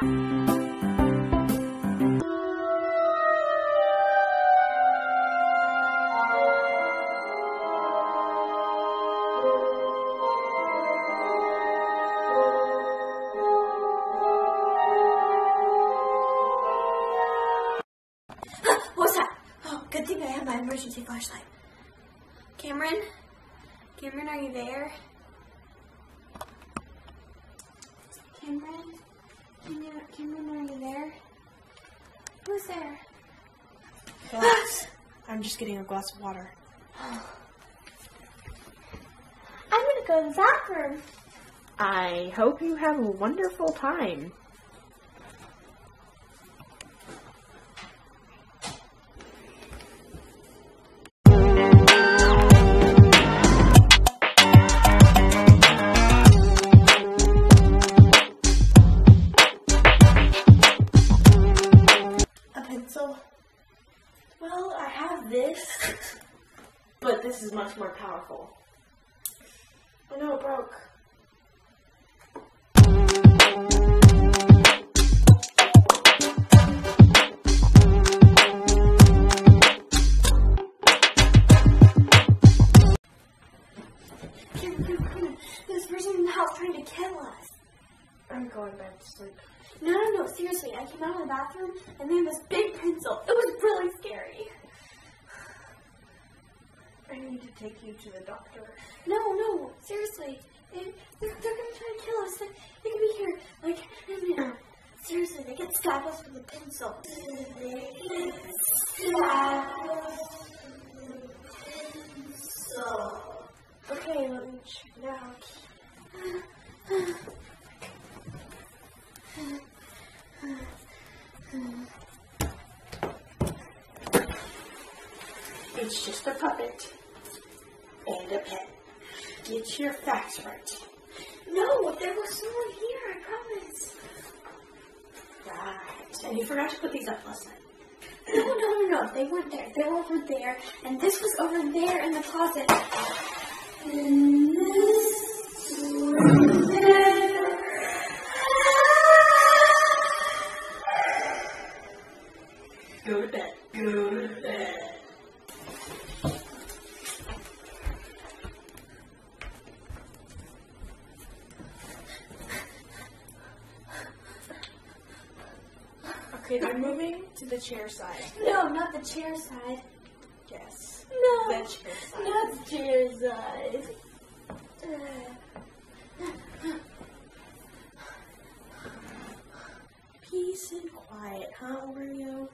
What's that? Oh, good thing I have my emergency flashlight. Cameron? Cameron, are you there? Cameron? Cameron, are you there? Who's there? Relax. I'm just getting a glass of water. I'm gonna go to the bathroom. I hope you have a wonderful time. Well, I have this. But this is much more powerful. I know it broke. There's a person in the house trying to kill us. I'm going back to sleep. No, seriously. I came out of the bathroom and they had this big pencil. It was really scary. I need to take you to the doctor. No, seriously. They're going to try to kill us. They could be here, like, in a minute. Seriously, they could stab us with a pencil. Okay, let me check it out. It's just a puppet and a pen. Get your facts right. No, there was someone here, I promise. Right. And you forgot to put these up last night. No. They weren't there. They were over there. And this was over there in the closet. And this was there. Go to bed. Go to bed. Okay, I'm moving to the chair side. No, not the chair side. Yes. No, The chair side. not the chair side. Peace and quiet, huh, Oreo?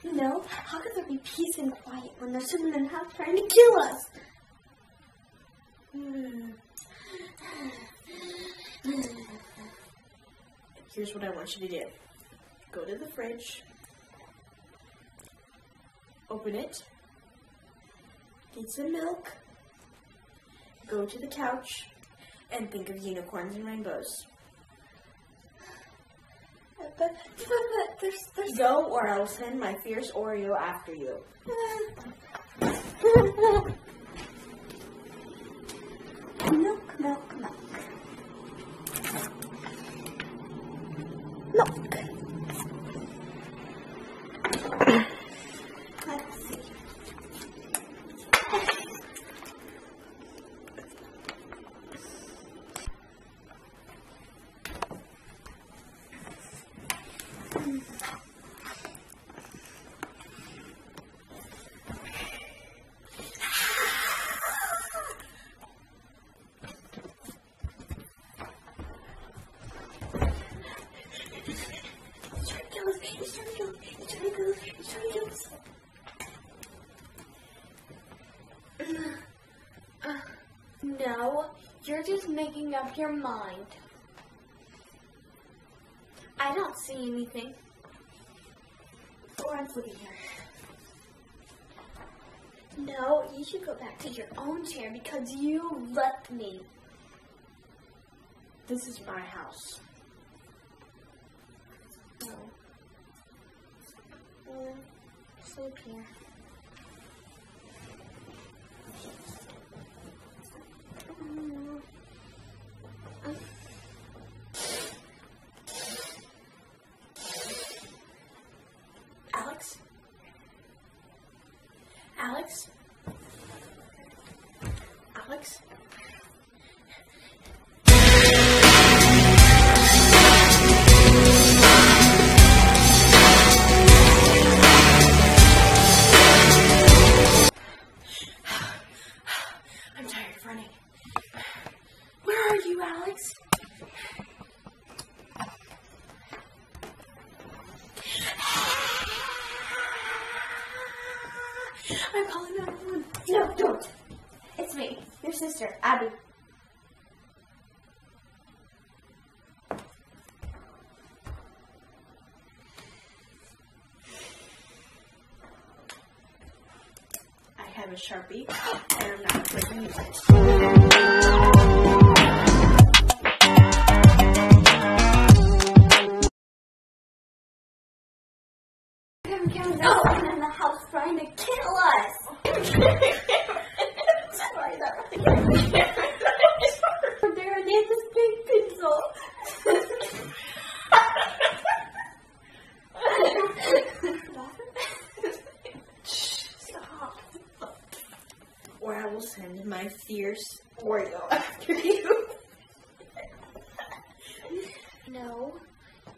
No, how could there be peace and quiet when there's someone in the house trying to kill us? Here's what I want you to do. Go to the fridge. Open it. Get some milk. Go to the couch. And think of unicorns and rainbows. But there's Go, or I'll send my fierce Oreo after you. Milk. Let's see. He's trying to kill us. No, you're just making up your mind. I don't see anything. Or I'm sleeping here. No, you should go back to your own chair because you left me. This is my house. No. Sleep here. Alex? Alex? I'm tired of running. Where are you, Alex? I'm calling 911. No, don't. It's me, your sister, Abby. I have a Sharpie, and I'm not going to use it. Someone in the house trying to kill us. Sorry, that There, they have this big pencil. Stop. Or I will send my fierce Oreo after you. No,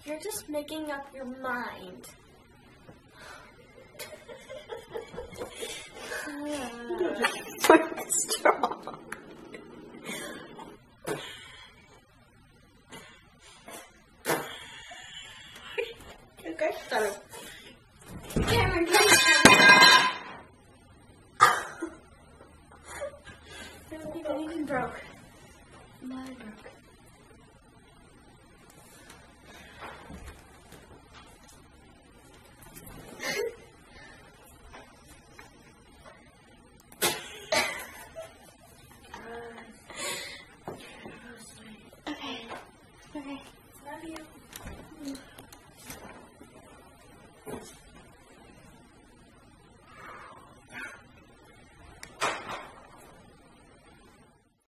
you're just making up your mind. Strong. Okay, sorry. Cameron, come